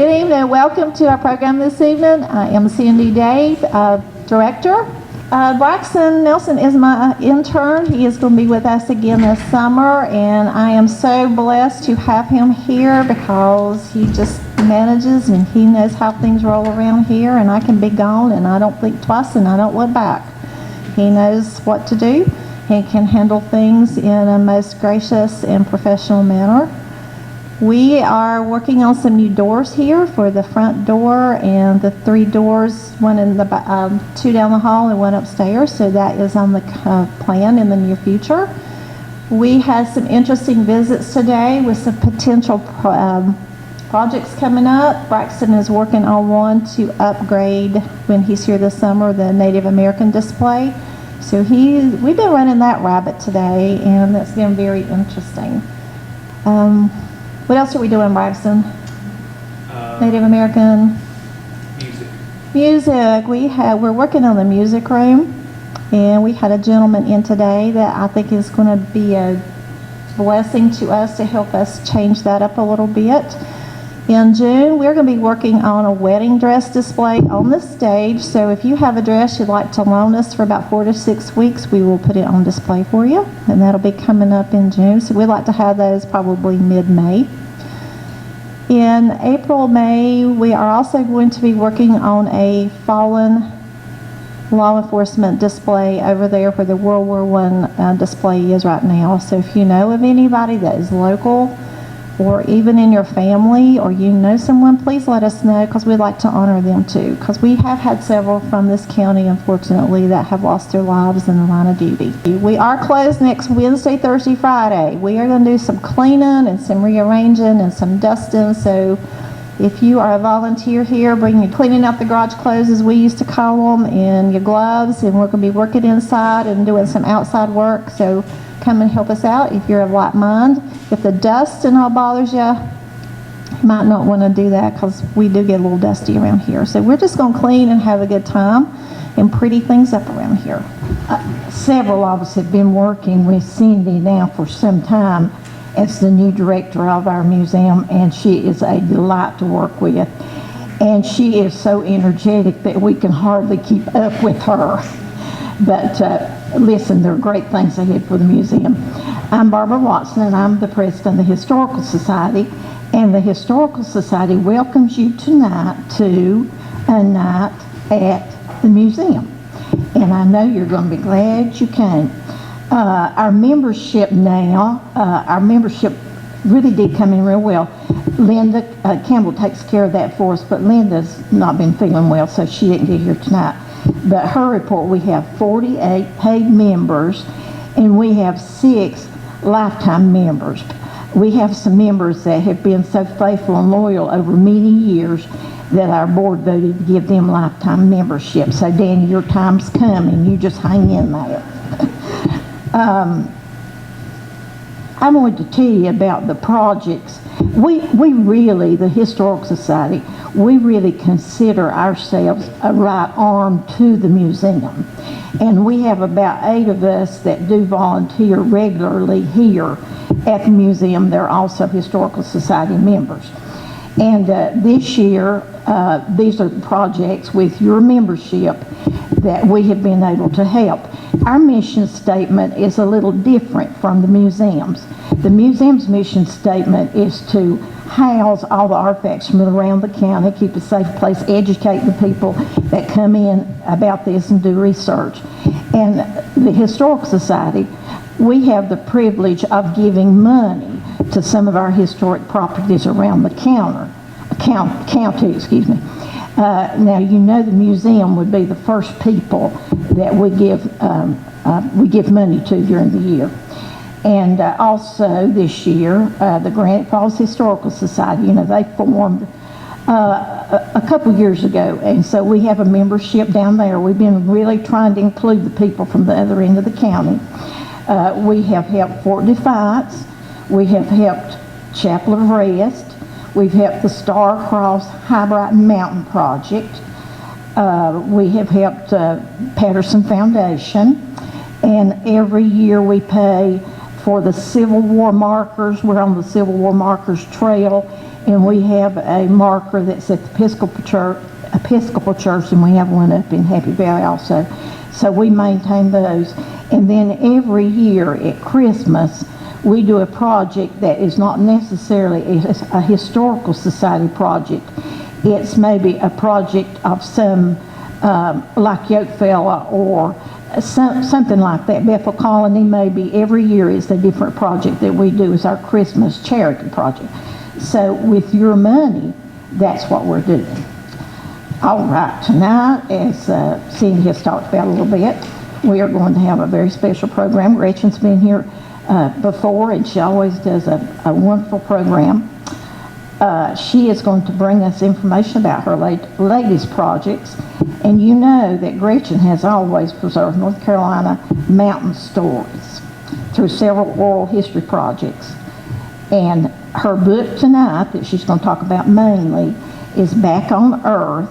Good evening. Welcome to our program this evening. I am Cindy Dave, Director. Braxton Nelson is my intern. He is going to be with us again this summer, and I am so blessed to have him here because he just manages and he knows how things roll around here, and I can be gone and I don't think twice and I don't look back. He knows what to do. He can handle things in a most gracious and professional manner. We are working on some new doors here for the front door and the 3 doors, one in the 2 down the hall and 1 upstairs. So that is on the plan in the near future. We had some interesting visits today with some potential projects coming up. Braxton is working on one to upgrade, when he's here this summer, the Native American display. So we've been running that rabbit today, and that's been very interesting. What else are we doing, Braxton? Native American music. We're working on the music room, and we had a gentleman in today that I think is going to be a blessing to us to help us change that up a little bit. In June, we're going to be working on a wedding dress display on the stage. So if you have a dress you'd like to loan us for about 4 to 6 weeks, we will put it on display for you, and that'll be coming up in June. So we'd like to have those probably mid-May. In April, May, we are also going to be working on a fallen law enforcement display over there where the World War I display is right now. So if you know of anybody that is local, or even in your family, or you know someone, please let us know, because we'd like to honor them too. Because we have had several from this county, unfortunately, that have lost their lives in the line of duty. We are closed next Wednesday, Thursday, Friday. We are going to do some cleaning and some rearranging and some dusting. So if you are a volunteer here, bring your cleaning out the garage clothes, as we used to call them, and your gloves, and we're going to be working inside and doing some outside work. So come and help us out if you're of like mind. If the dust and all bothers you, you might not want to do that, because we do get a little dusty around here. So we're just going to clean and have a good time and pretty things up around here. Several of us have been working with Cindy now for some time as the new director of our museum, and she is a delight to work with. And she is so energetic that we can hardly keep up with her. But listen, there are great things ahead for the museum. I'm Barbara Watson, and I'm the president of the Historical Society. And the Historical Society welcomes you tonight to a night at the museum. And I know you're going to be glad you came. Our membership really did come in real well. Linda Campbell takes care of that for us, but Linda's not been feeling well, so she didn't get here tonight. But her report, we have 48 paid members, and we have 6 lifetime members. We have some members that have been so faithful and loyal over many years that our board voted to give them lifetime membership. So Danny, your time's coming. You just hang in there. I wanted to tell you about the projects. We really, the Historical Society, we really consider ourselves a right arm to the museum. And we have about 8 of us that do volunteer regularly here at the museum. They're also Historical Society members. And this year, these are the projects with your membership that we have been able to help. Our mission statement is a little different from the museum's. The museum's mission statement is to house all the artifacts from around the county, keep a safe place, educate the people that come in about this and do research. And the Historical Society, we have the privilege of giving money to some of our historic properties around the county. Excuse me. Now, you know the museum would be the first people that we give money to during the year. And also this year, the Granite Falls Historical Society, they formed a couple years ago, and so we have a membership down there. We've been really trying to include the people from the other end of the county. We have helped Fort Defiance. We have helped Chapel of Rest. We've helped the Star Cross High Brighton Mountain Project. We have helped Patterson Foundation. And every year we pay for the Civil War markers. We're on the Civil War markers trail, And we have a marker that's at the Episcopal Church, and we have one up in Happy Valley also. So we maintain those. And then every year at Christmas, we do a project that is not necessarily a historical society project. It's maybe a project of some, like Yokefella or something like that. Bethel Colony, maybe every year is a different project that we do as our Christmas charity project. So with your money, that's what we're doing. All right, tonight, as Cindy has talked about a little bit, we are going to have a very special program. Gretchen's been here before, and she always does a wonderful program. She is going to bring us information about her latest projects. And you know that Gretchen has always preserved North Carolina mountain stories through several oral history projects. And her book tonight that she's going to talk about mainly is Back on Earth,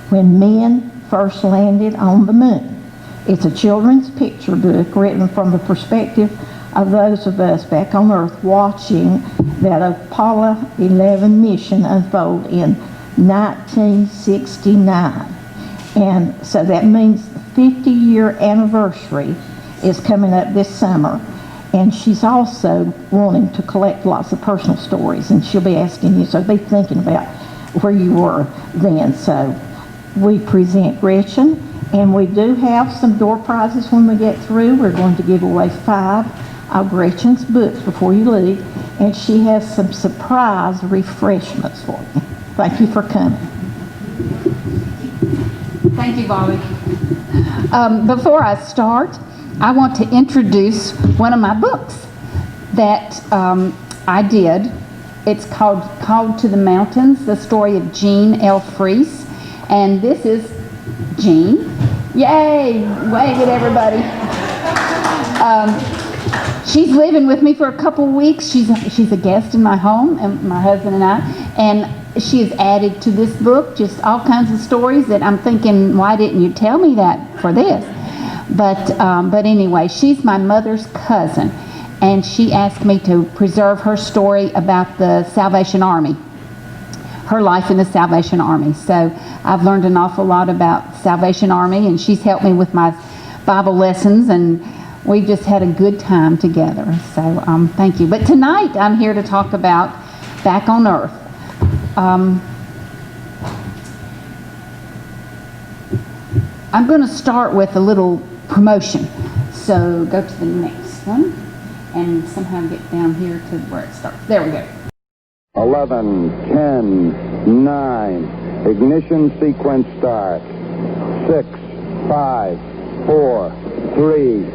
When Men First Landed on the Moon. It's a children's picture book written from the perspective of those of us back on Earth watching that Apollo 11 mission unfold in 1969. And so that means the 50-year anniversary is coming up this summer. And she's also wanting to collect lots of personal stories, and she'll be asking you, so be thinking about where you were then. So we present Gretchen, and we do have some door prizes when we get through. We're going to give away 5 of Gretchen's books before you leave, and she has some surprise refreshments for you. Thank you for coming. Thank you, Bobby. Before I start, I want to introduce one of my books that I did. It's called To the Mountains, the story of Jean L. Fries. And this is Jean. Yay! Wave at everybody. She's living with me for a couple weeks. She's a guest in my home, and my husband and I. And she has added to this book just all kinds of stories that I'm thinking, why didn't you tell me that for this? But anyway, she's my mother's cousin, and she asked me to preserve her story about the Salvation Army, her life in the Salvation Army. So I've learned an awful lot about Salvation Army, and she's helped me with my Bible lessons, and we just had a good time together. So thank you. But tonight I'm here to talk about Back on Earth. I'm going to start with a little promotion. So go to the next one and somehow get down here to where it starts. There we go. 11, 10, 9, ignition sequence start. 6, 5, 4, 3,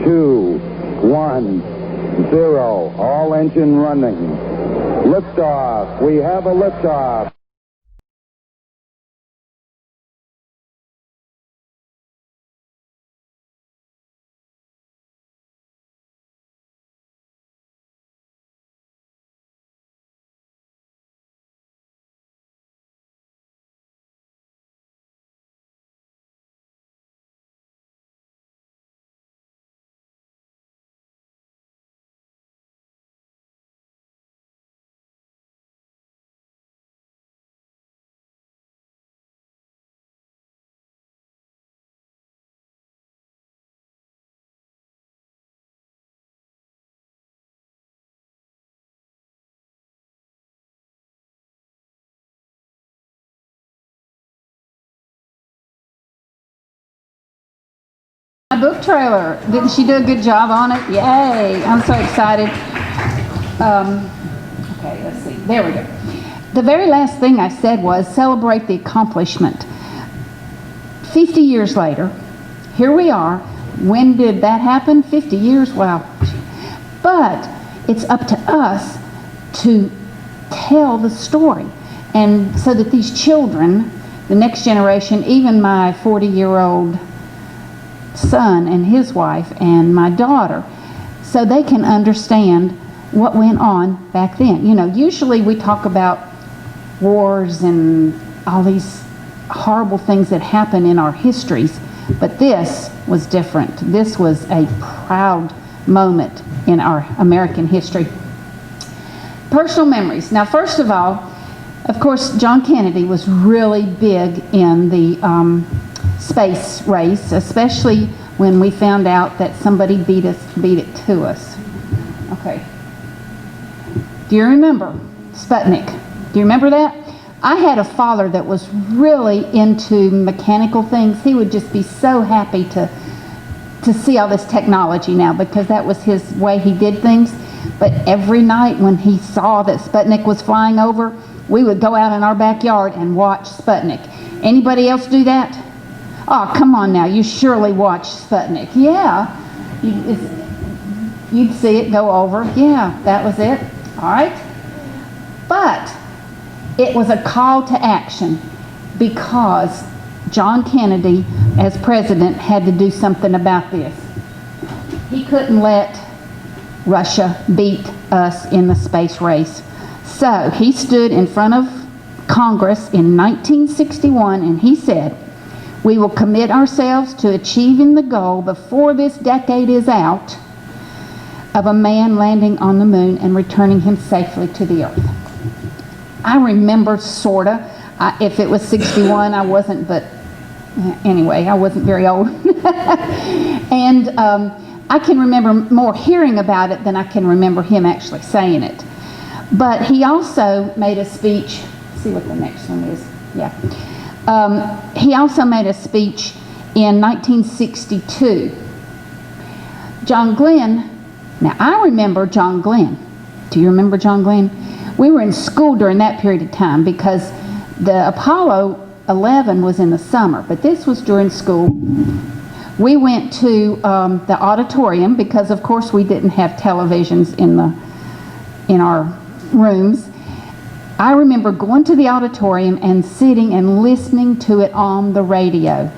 2, 1, 0. All engine running. Liftoff. We have a liftoff. My book trailer. Didn't she do a good job on it? Yay! I'm so excited. Okay, let's see. There we go. The very last thing I said was celebrate the accomplishment. 50 years later, here we are. When did that happen? 50 years? Wow. But it's up to us to tell the story. And so that these children, the next generation, even my 40-year-old son and his wife and my daughter, so they can understand what went on back then. You know, usually we talk about wars and all these horrible things that happen in our histories, but this was different. This was a proud moment in our American history. Personal memories. Now, first of all, Of course, John Kennedy was really big in the space race, especially when we found out that somebody beat it to us. Okay. Do you remember Sputnik? Do you remember that? I had a father that was really into mechanical things. He would just be so happy to see all this technology now, because that was his way he did things. But every night when he saw that Sputnik was flying over, we would go out in our backyard and watch Sputnik. Anybody else do that? Oh, come on now, you surely watch Sputnik. Yeah, you'd see it go over. Yeah, that was it. All right. But it was a call to action, because John Kennedy, as president, had to do something about this. He couldn't let Russia beat us in the space race. So he stood in front of Congress in 1961 and he said, "We will commit ourselves to achieving the goal before this decade is out of a man landing on the moon and returning him safely to the earth." I remember sorta. If it was 61, I wasn't, but anyway, I wasn't very old. And I can remember more hearing about it than I can remember him actually saying it. But he also made a speech. Let's see what the next one is. Yeah. He also made a speech in 1962. John Glenn. Now I remember John Glenn. Do you remember John Glenn? We were in school during that period of time, because the Apollo 11 was in the summer, but this was during school. We went to the auditorium, because of course we didn't have televisions in our rooms. I remember going to the auditorium and sitting and listening to it on the radio.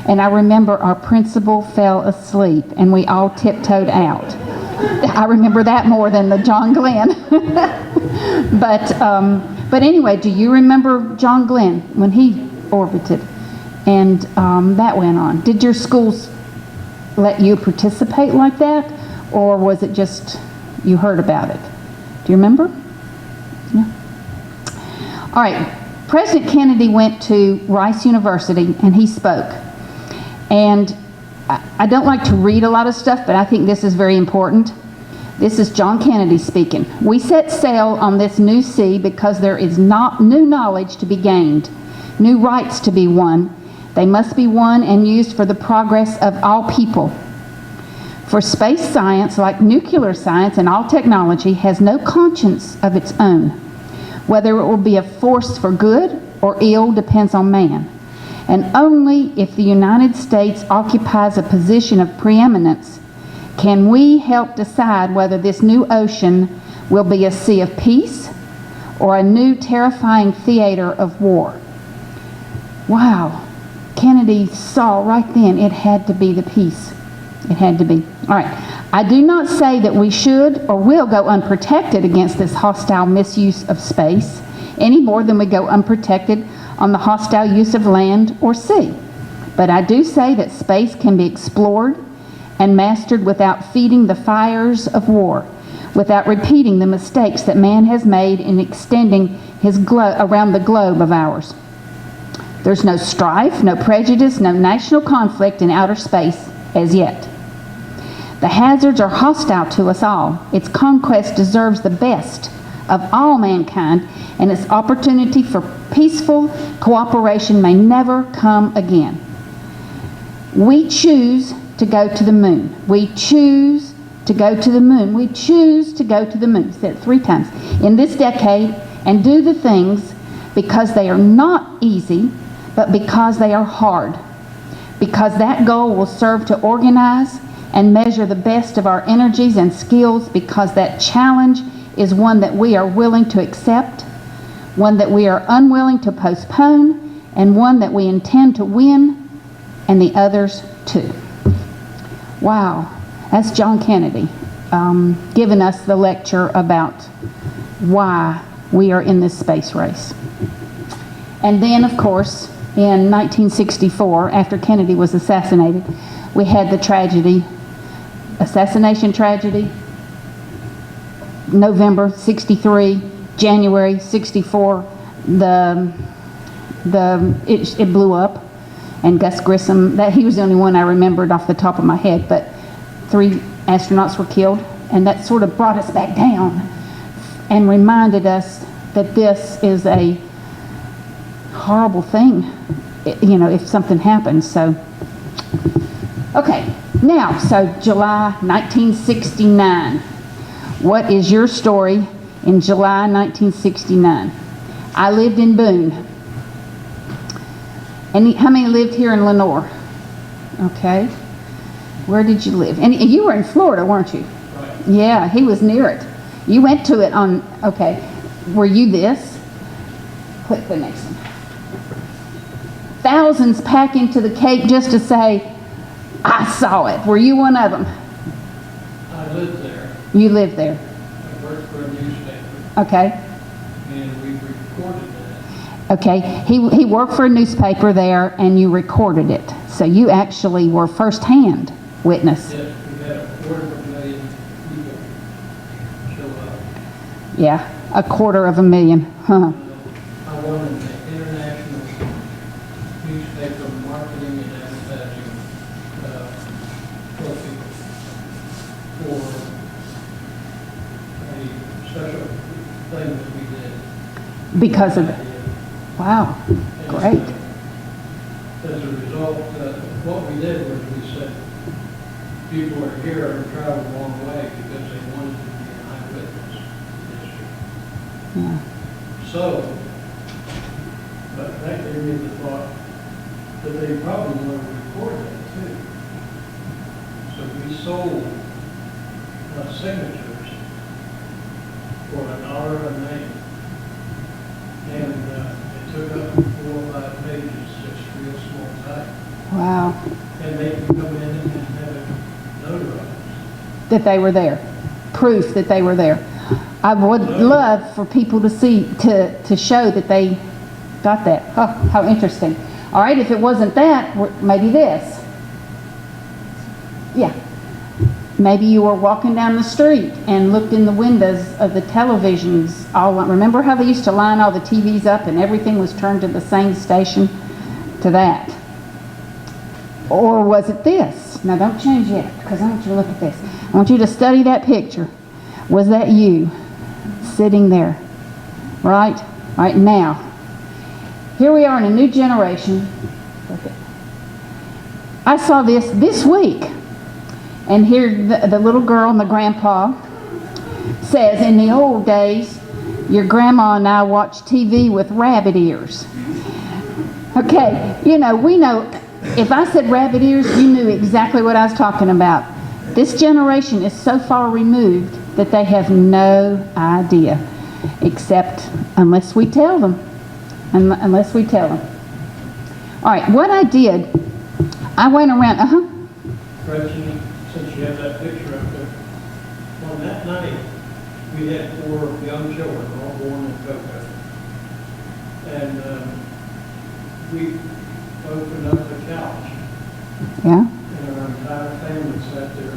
And I remember our principal fell asleep and we all tiptoed out. I remember that more than the John Glenn. But anyway, do you remember John Glenn when he orbited? And that went on. Did your schools let you participate like that? Or was it just you heard about it? Do you remember? Yeah. All right. President Kennedy went to Rice University and he spoke. And I don't like to read a lot of stuff, but I think this is very important. This is John Kennedy speaking. "We set sail on this new sea because there is not new knowledge to be gained, new rights to be won. They must be won and used for the progress of all people. For space science, like nuclear science and all technology, has no conscience of its own. Whether it will be a force for good or ill depends on man. And only if the United States occupies a position of preeminence can we help decide whether this new ocean will be a sea of peace or a new terrifying theater of war." Wow. Kennedy saw right then it had to be the peace. It had to be. All right. "I do not say that we should or will go unprotected against this hostile misuse of space, any more than we go unprotected on the hostile use of land or sea. But I do say that space can be explored and mastered without feeding the fires of war, without repeating the mistakes that man has made in extending his around the globe of ours. There's no strife, no prejudice, no national conflict in outer space as yet. The hazards are hostile to us all. Its conquest deserves the best of all mankind, and its opportunity for peaceful cooperation may never come again. We choose to go to the moon. We choose to go to the moon. We choose to go to the moon. Said it 3 times. In this decade, and do the things because they are not easy, but because they are hard. Because that goal will serve to organize and measure the best of our energies and skills, because that challenge is one that we are willing to accept, one that we are unwilling to postpone, and one that we intend to win, and the others too. Wow, that's John Kennedy giving us the lecture about why we are in this space race. And then, of course, in 1964, after Kennedy was assassinated, we had the tragedy, assassination tragedy, November 63, January 64, it blew up, and Gus Grissom, that he was the only one I remembered off the top of my head, but 3 astronauts were killed, and that sort of brought us back down and reminded us that this is a horrible thing, you know, if something happens. So, okay, now, so July 1969. What is your story in July 1969? I lived in Boone. And how many lived here in Lenoir? Okay. Where did you live? And you were in Florida, weren't you? Right. Yeah, he was near it. You went to it on, okay. Were you this? Click the next one. Thousands pack into the cake just to say, I saw it. Were you one of them? I lived there. You lived there. I worked for a newspaper, Okay. and we recorded that. Okay. He worked for a newspaper there, and you recorded it. So you actually were firsthand witness. Yes, we had 250,000 people show up. Yeah, 250,000. Huh. I won an international newspaper marketing and advertising trophy for a special thing that we did. Because of it. Wow. And, Great. as a result, what we did was we said, people are here and traveled a long way because they wanted to be an eyewitness to history. Yeah. So, but that gave me the thought that they probably want to record that too. So we sold signatures for $1 a name. And it took up 4 or 5 pages, just real small type. Wow. And they can come in and have it notarized. That they were there. Proof that they were there. I would love for people to see, to show that they got that. Oh, how interesting. All right, if it wasn't that, maybe this. Yeah. Maybe you were walking down the street and looked in the windows of the televisions. Remember how they used to line all the TVs up and everything was turned to the same station? To that. Or was it this? Now don't change yet, because I want you to look at this. I want you to study that picture. Was that you sitting there? Right? Right now. Here we are in a new generation. I saw this week. And here the little girl and the grandpa says, in the old days, your grandma and I watched TV with rabbit ears. Okay, you know, we know, if I said rabbit ears, you knew exactly what I was talking about. This generation is so far removed that they have no idea, except unless we tell them. Unless we tell them. All right, what I did, I went around, Gretchen, since you have that picture up there, on that night, we had 4 young children, all born in Cocoa. And we opened up the couch, yeah, and our entire family sat there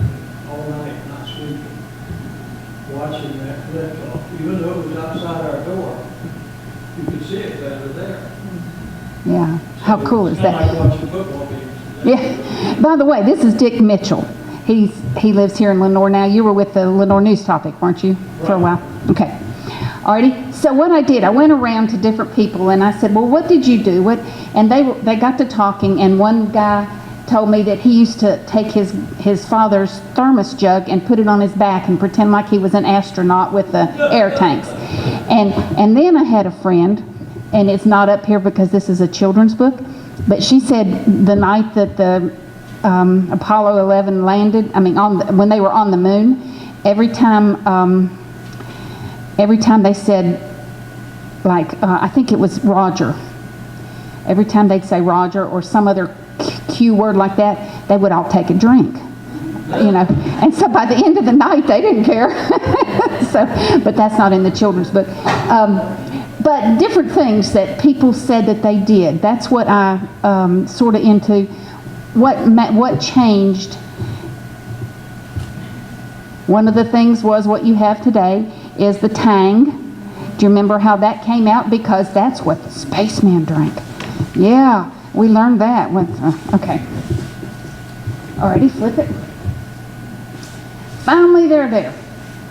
all night, not sleeping, watching that clip off. Even though it was outside our door, you could see it better there. yeah. How cool is It's kind that? of like watching football games. Yeah. By the way, this is Dick Mitchell. He lives here in Lenoir now. You were with the Lenoir News Topic, weren't you, for a while? Okay. Alrighty. So what I did, I went around to different people and I said, well, what did you do? And they got to talking, and one guy told me that he used to take his father's thermos jug and put it on his back and pretend like he was an astronaut with the air tanks. And then I had a friend, and it's not up here because this is a children's book, but she said the night that the Apollo 11 landed, when they were on the moon, every time they said, like, I think it was Roger, every time they'd say Roger or some other Q word like that, they would all take a drink, you know. And so by the end of the night, they didn't care. But that's not in the children's book. But different things that people said that they did. That's what I sort of into. What changed? One of the things was what you have today is the tang, Do you remember how that came out? Because that's what the spaceman drank. Yeah, we learned that. Okay. Alrighty, flip it. Finally, they're there.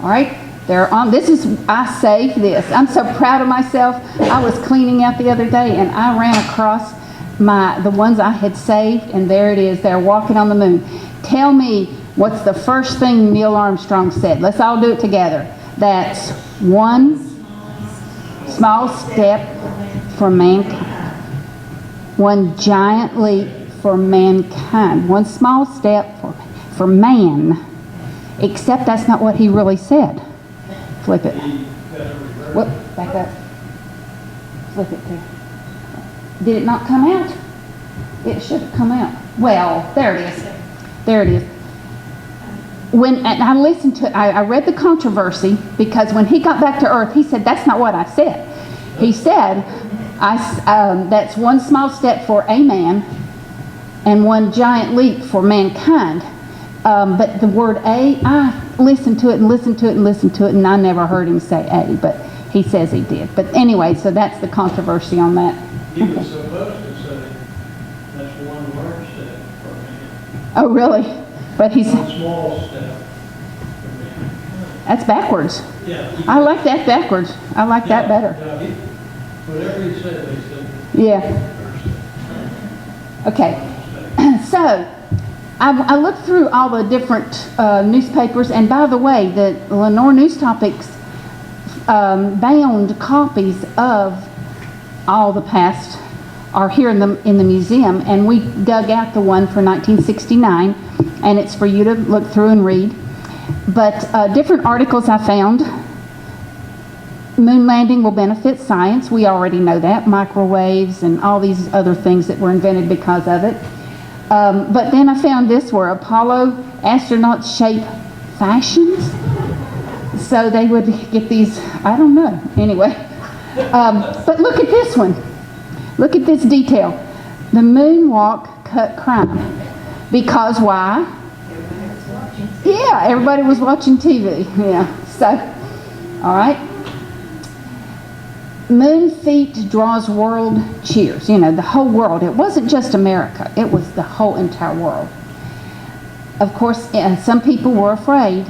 All right, they're on. I saved this. I'm so proud of myself. I was cleaning out the other day, and I ran across the ones I had saved, and there it is. They're walking on the moon. Tell me what's the first thing Neil Armstrong said. Let's all do it together. That's one small step for mankind. One giant leap for mankind. One small step for man. Except that's not what he really said. Flip it. Whoop, back up. Flip it there. Did it not come out? It should have come out. Well, there it is. There it is. And I listened to it, I read the controversy, because when he got back to Earth, he said, that's not what I said. He said, that's one small step for a man and one giant leap for mankind. But the word a, I listened to it and listened to it and listened to it, and I never heard him say a, but he says he did. But anyway, so that's the controversy on that. He was supposed to say, that's one large step for man. Oh, really? But he's... One small step for man. That's backwards. Yeah. I like that backwards. I like that better. Yeah, whatever he said, they said. Yeah. Okay. So, I looked through all the different newspapers, and by the way, the Lenoir News Topics bound copies of all the past are here in the museum, and we dug out the one for 1969, and it's for you to look through and read. But different articles I found. Moon landing will benefit science. We already know that. Microwaves and all these other things that were invented because of it. But then I found this where Apollo astronauts shape fashions. So they would get these, I don't know, anyway. But look at this one. Look at this detail. The moonwalk cut crime. Because why? Yeah, everybody was watching TV. Yeah, so, all right. Moon feat draws world cheers. You know, the whole world. It wasn't just America. It was the whole entire world. Of course, some people were afraid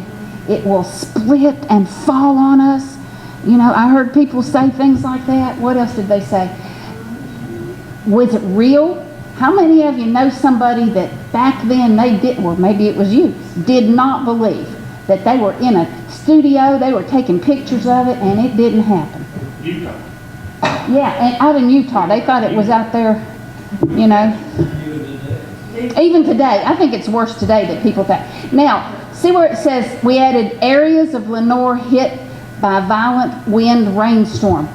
it will split and fall on us. You know, I heard people say things like that. What else did they say? Was it real? How many of you know somebody that back then they did, or maybe it was you, did not believe that they were in a studio, they were taking pictures of it, and it didn't happen? Utah. Yeah, and out in Utah. They thought it was out there, you know. Even today. I think it's worse today that people think. Now, see where it says we added areas of Lenoir hit by violent wind rainstorm.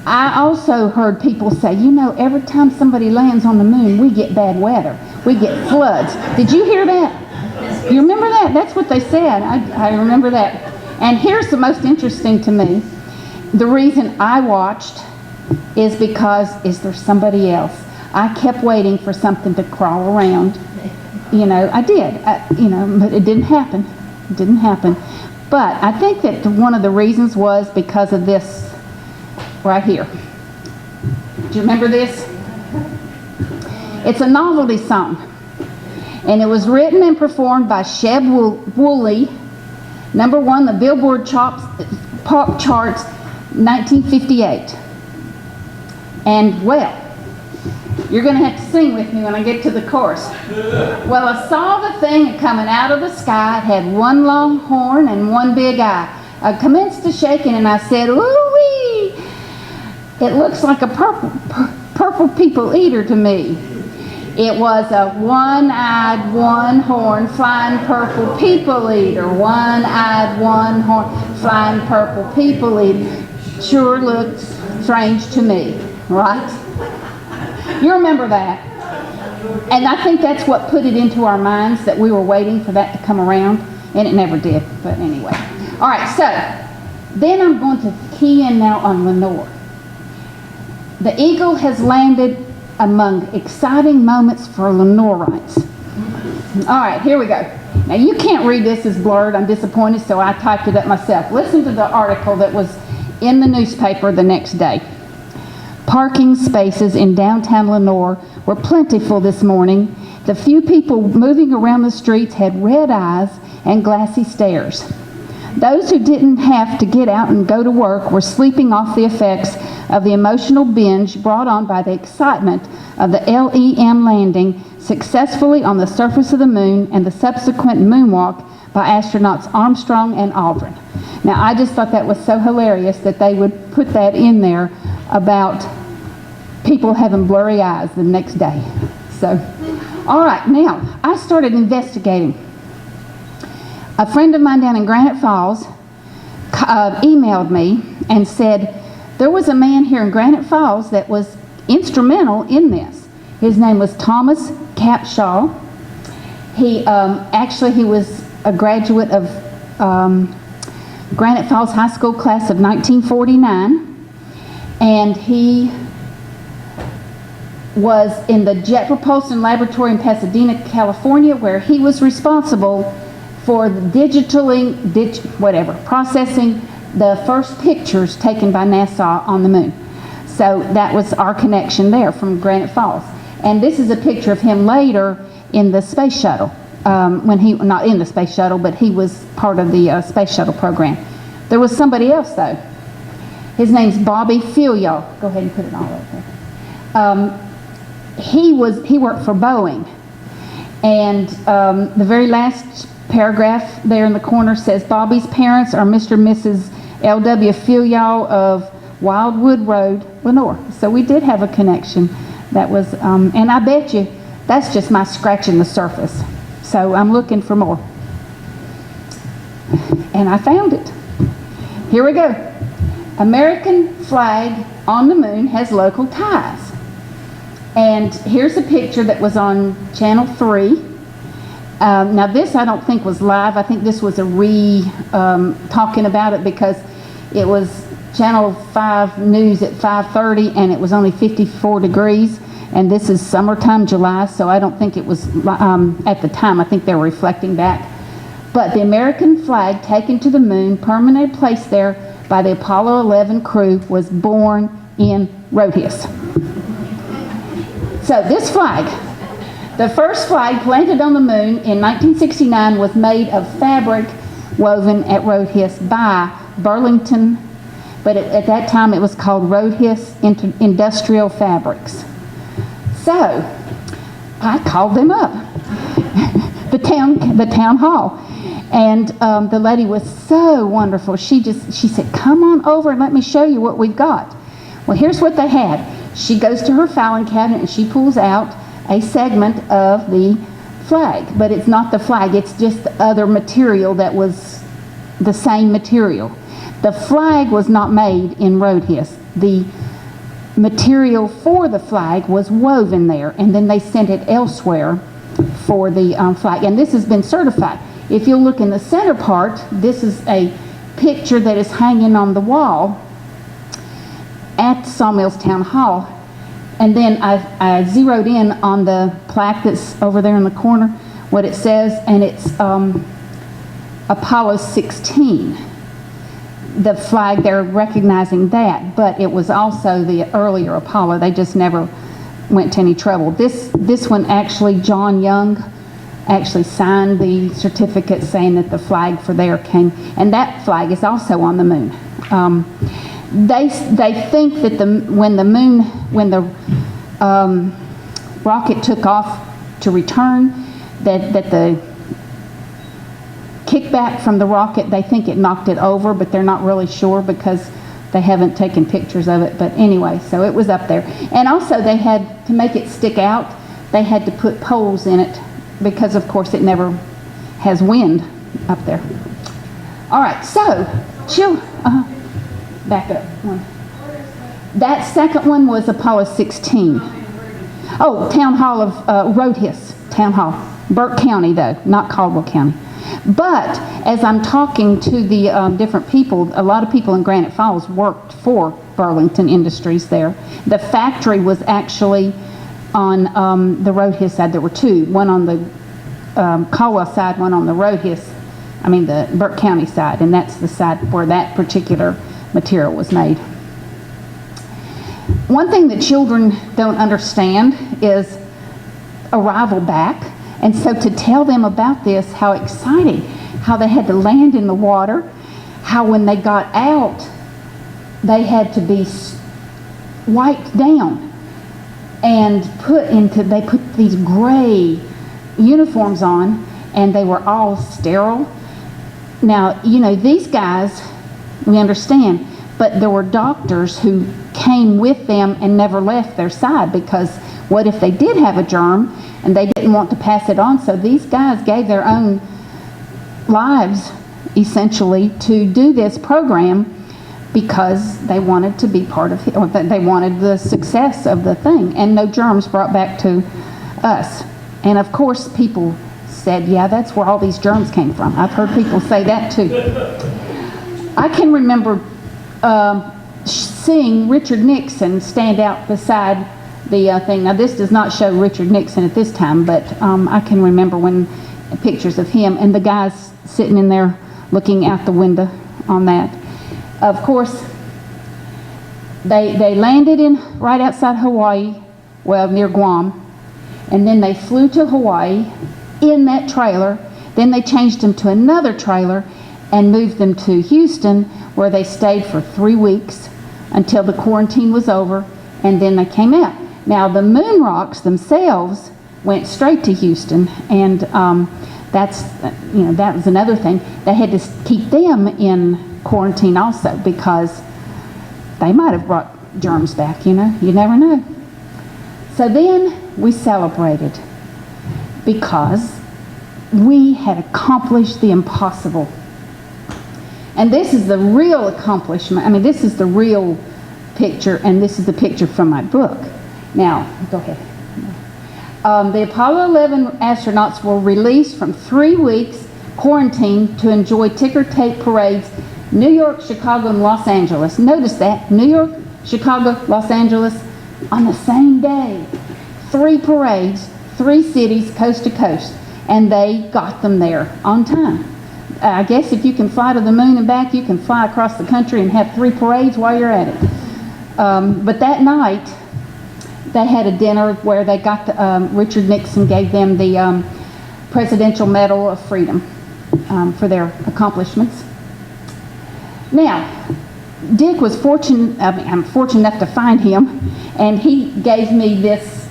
I also heard people say, you know, every time somebody lands on the moon, we get bad weather. We get floods. Did you hear that? You remember that? That's what they said. I remember that. And here's the most interesting to me. The reason I watched is because, is there somebody else? I kept waiting for something to crawl around. You know, I did. You know, but it didn't happen. It didn't happen. But I think that one of the reasons was because of this right here. Do you remember this? It's a novelty song. And it was written and performed by Sheb Woolley. #1, the Billboard Pop Charts, 1958. And, well, you're going to have to sing with me when I get to the chorus. Well, I saw the thing coming out of the sky. It had one long horn and one big eye. I commenced to shaking and I said, ooh-wee! It looks like a purple people eater to me. It was a one-eyed, one-horn, flying purple people eater. One-eyed, one-horn, flying purple people eater. Sure looks strange to me, right? You remember that? And I think that's what put it into our minds that we were waiting for that to come around, and it never did, but anyway. All right, so then I'm going to key in now on Lenoir. The Eagle has landed among exciting moments for Lenoirites. All right, here we go. Now you can't read this as blurred. I'm disappointed, so I typed it up myself. Listen to the article that was in the newspaper the next day. Parking spaces in downtown Lenoir were plentiful this morning. The few people moving around the streets had red eyes and glassy stares. Those who didn't have to get out and go to work were sleeping off the effects of the emotional binge brought on by the excitement of the LEM landing successfully on the surface of the moon and the subsequent moonwalk by astronauts Armstrong and Aldrin. Now, I just thought that was so hilarious that they would put that in there about people having blurry eyes the next day. So, all right, now, I started investigating. A friend of mine down in Granite Falls emailed me and said, there was a man here in Granite Falls that was instrumental in this. His name was Thomas Capshaw. He was a graduate of Granite Falls High School class of 1949, and he was in the Jet Propulsion Laboratory in Pasadena, California, where he was responsible for processing the first pictures taken by NASA on the moon. So that was our connection there from Granite Falls. And this is a picture of him later in the space shuttle. Not in the space shuttle, but he was part of the space shuttle program. There was somebody else though. His name's Bobby Filial. Go ahead and put it all up there. He worked for Boeing. And the very last paragraph there in the corner says, Bobby's parents are Mr. and Mrs. L.W. Filial of Wildwood Road, Lenoir. So we did have a connection. That was, and I bet you that's just my scratching the surface. So I'm looking for more. And I found it. Here we go. American flag on the moon has local ties. And here's a picture that was on Channel 3. Now this I don't think was live. I think this was a talking about it because it was Channel 5 news at 5:30 and it was only 54 degrees. And this is summertime, July, so I don't think it was at the time. I think they were reflecting back. But the American flag taken to the moon, permanently placed there by the Apollo 11 crew, was born in Rhodhius. So this flag, the first flag planted on the moon in 1969, was made of fabric woven at Rhodhius by Burlington, but at that time it was called Rhodhius Industrial Fabrics. So I called them up, the town hall, and the lady was so wonderful. She said, come on over and let me show you what we've got. Well, here's what they had. She goes to her filing cabinet and she pulls out a segment of the flag, but it's not the flag, it's just other material that was the same material. The flag was not made in Rhodhius. The material for the flag was woven there, and then they sent it elsewhere for the flag, and this has been certified. If you look in the center part, this is a picture that is hanging on the wall at Sawmills Town Hall. And then I zeroed in on the plaque that's over there in the corner, what it says, and it's Apollo 16. The flag, they're recognizing that, but it was also the earlier Apollo. They just never went to any trouble. This one actually, John Young actually signed the certificate saying that the flag for there came, and that flag is also on the moon. They think that when the rocket took off to return, that the kickback from the rocket, they think it knocked it over, but they're not really sure because they haven't taken pictures of it. But anyway, so it was up there. And also they had, to make it stick out, they had to put poles in it because of course it never has wind up there. All right, so back up one. That second one was Apollo 16. Oh, Town Hall of Rhodhius Town Hall, Burke County though, not Caldwell County. But as I'm talking to the different people, a lot of people in Granite Falls worked for Burlington Industries there. The factory was actually on the Rhodhius side. There were two, one on the Caldwell side, one on the the Burke County side, and that's the side where that particular material was made. One thing that children don't understand is arrival back, and so to tell them about this, how exciting, how they had to land in the water, how when they got out they had to be wiped down and they put these gray uniforms on, and they were all sterile. Now, you know, these guys, we understand, but there were doctors who came with them and never left their side, because what if they did have a germ and they didn't want to pass it on? So these guys gave their own lives essentially to do this program because they wanted to be part of it, or they wanted the success of the thing, and no germs brought back to us. And of course people said, yeah, that's where all these germs came from. I've heard people say that too. I can remember seeing Richard Nixon stand out beside the thing. Now this does not show Richard Nixon at this time, but I can remember when pictures of him and the guys sitting in there looking out the window on that. Of course, they landed right outside Hawaii, well, near Guam, and then they flew to Hawaii in that trailer. Then they changed them to another trailer and moved them to Houston, where they stayed for 3 weeks until the quarantine was over, and then they came out. Now the moon rocks themselves went straight to Houston, and that's, you know, that was another thing. They had to keep them in quarantine also, because they might have brought germs back, you know, you never know. So then we celebrated because we had accomplished the impossible. And this is the real accomplishment. I mean, this is the real picture, and this is the picture from my book. Now, go ahead. The Apollo 11 astronauts were released from 3 weeks quarantine to enjoy ticker tape parades, New York, Chicago, and Los Angeles. Notice that, New York, Chicago, Los Angeles, on the same day. 3 parades, 3 cities, coast to coast, and they got them there on time. I guess if you can fly to the moon and back, you can fly across the country and have 3 parades while you're at it. But that night, they had a dinner where they got the, Richard Nixon gave them the Presidential Medal of Freedom for their accomplishments. Now, Dick was fortunate, I'm fortunate enough to find him, and he gave me this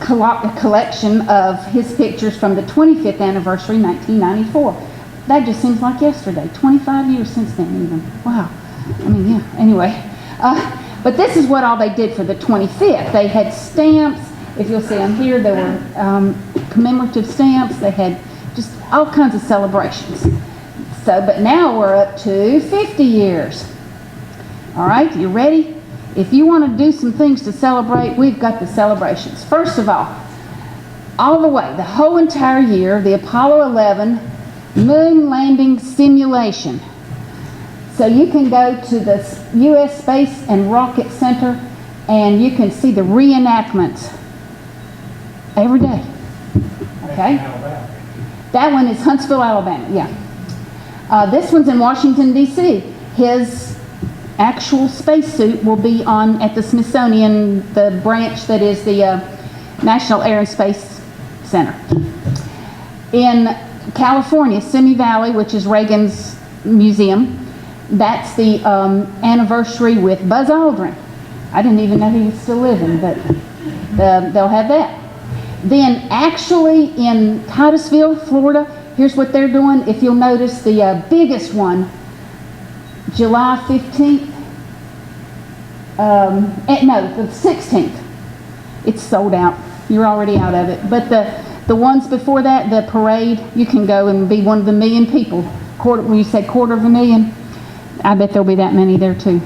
collection of his pictures from the 25th anniversary, 1994. That just seems like yesterday, 25 years since then even. Wow. I mean, yeah, anyway. But this is what all they did for the 25th. They had stamps. If you'll see them here, there were commemorative stamps. They had just all kinds of celebrations. So, but now we're up to 50 years. All right, you ready? If you want to do some things to celebrate, we've got the celebrations. First of all the way, the whole entire year, the Apollo 11 moon landing simulation. So you can go to the U.S. Space and Rocket Center, and you can see the reenactments every day. Okay? That one is Huntsville, Alabama, yeah. This one's in Washington, D.C. His actual spacesuit will be on at the Smithsonian, the branch that is the National Air and Space Center. In California, Simi Valley, which is Reagan's museum, that's the anniversary with Buzz Aldrin. I didn't even know he was still living, but they'll have that. Then actually in Titusville, Florida, here's what they're doing. If you'll notice, the biggest one, July 15th, no, the 16th. It's sold out. You're already out of it. But the ones before that, the parade, you can go and be one of the 1 million people. When you said 250,000, I bet there'll be that many there too.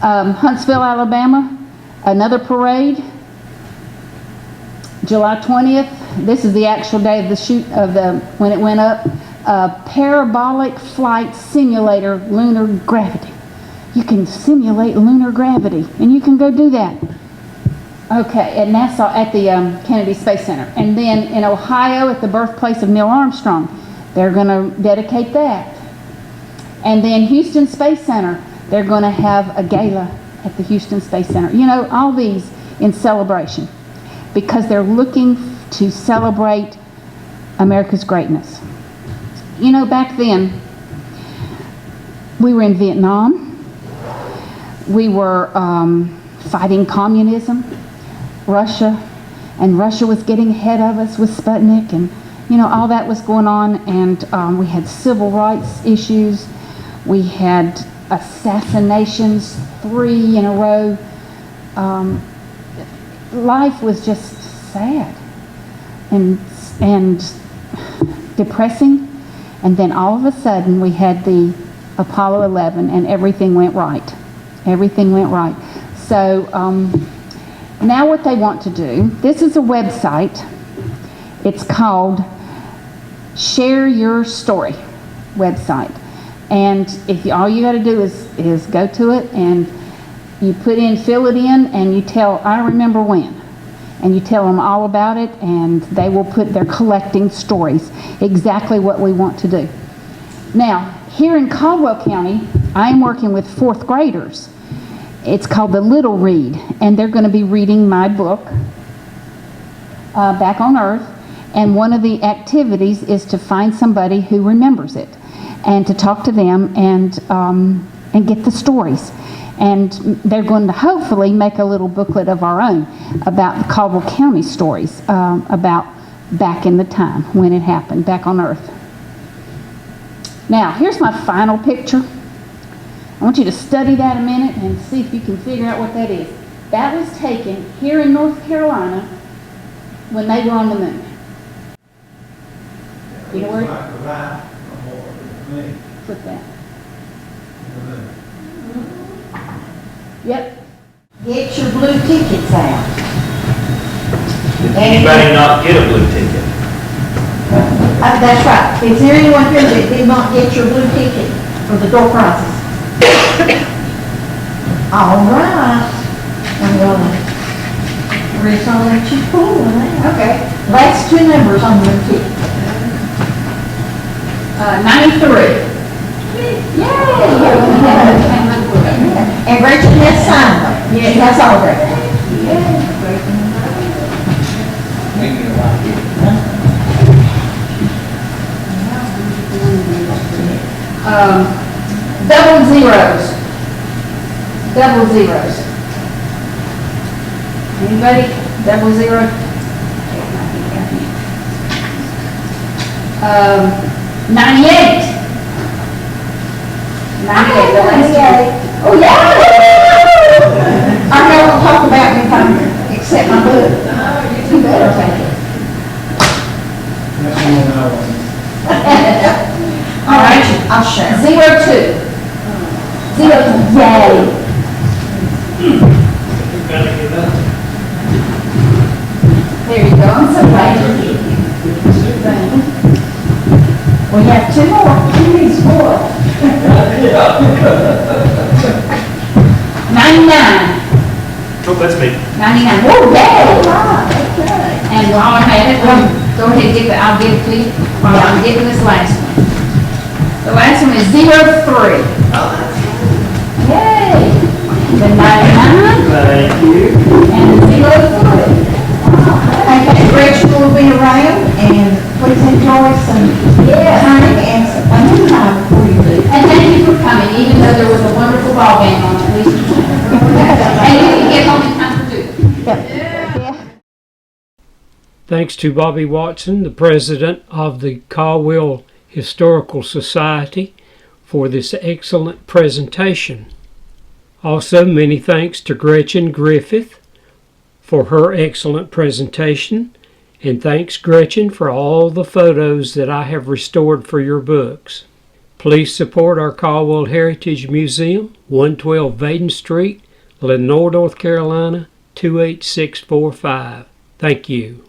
Huntsville, Alabama, another parade, July 20th. This is the actual day of the shoot of when it went up. Parabolic flight simulator lunar gravity. You can simulate lunar gravity, and you can go do that. Okay, at NASA at the Kennedy Space Center, and then in Ohio at the birthplace of Neil Armstrong, they're going to dedicate that. And then Houston Space Center, they're going to have a gala at the Houston Space Center. You know, all these in celebration because they're looking to celebrate America's greatness. You know, back then, we were in Vietnam. We were fighting communism, Russia, and Russia was getting ahead of us with Sputnik, and you know, all that was going on, and we had civil rights issues. We had assassinations, 3 in a row. Life was just sad and depressing, and then all of a sudden we had the Apollo 11 and everything went right. Everything went right. So now what they want to do, this is a website. It's called Share Your Story website. And if all you got to do is go to it and you fill it in, and you tell, I remember when. And you tell them all about it, and they will they're collecting stories, exactly what we want to do. Now, here in Caldwell County, I'm working with 4th graders. It's called the Little Read, and they're going to be reading my book, Back on Earth, and one of the activities is to find somebody who remembers it, and to talk to them and get the stories. And they're going to hopefully make a little booklet of our own about the Caldwell County stories, about back in the time when it happened, back on Earth. Now, here's my final picture. I want you to study that a minute and see if you can figure out what that is. That was taken here in North Carolina when they were on the moon. You know where? Put that. Yep. Get your blue tickets out. Did anybody not get a blue ticket? That's right. Is there anyone here that did not get your blue ticket for the door prizes? All right. I'm going to let you pull one out. Okay. Last 2 numbers on your ticket. 93. Yay! And Gretchen has signed them. Yeah. She has all of them. Double zeros. Double zeros. Anybody? Double zero? 98. 98. The last two. Oh, yeah! I know we'll talk about it if I accept my book. You better take it. All right, I'll share. 02. 02. Yay. There you go. I'm so glad you did. We have 2 more. She needs 4. 99. Oh, that's me. 99. Whoa, yay! Okay. And while I'm at it, go ahead and I'll give it to you while I'm getting this last one. The last one is 03. Yay! The 99. Thank you. And the 03. Okay, Gretchen will be around, and please enjoy some time and some time before you leave. And thank you for coming, even though there was a wonderful ball game on at least. And you can get home in time for 2. Yeah. Thanks to Bobby Watson, the president of the Caldwell Historical Society, for this excellent presentation. Also, many thanks to Gretchen Griffith for her excellent presentation, and thanks Gretchen for all the photos that I have restored for your books. Please support our Caldwell Heritage Museum, 112 Vaden Street, Lenoir, North Carolina, 28645. Thank you.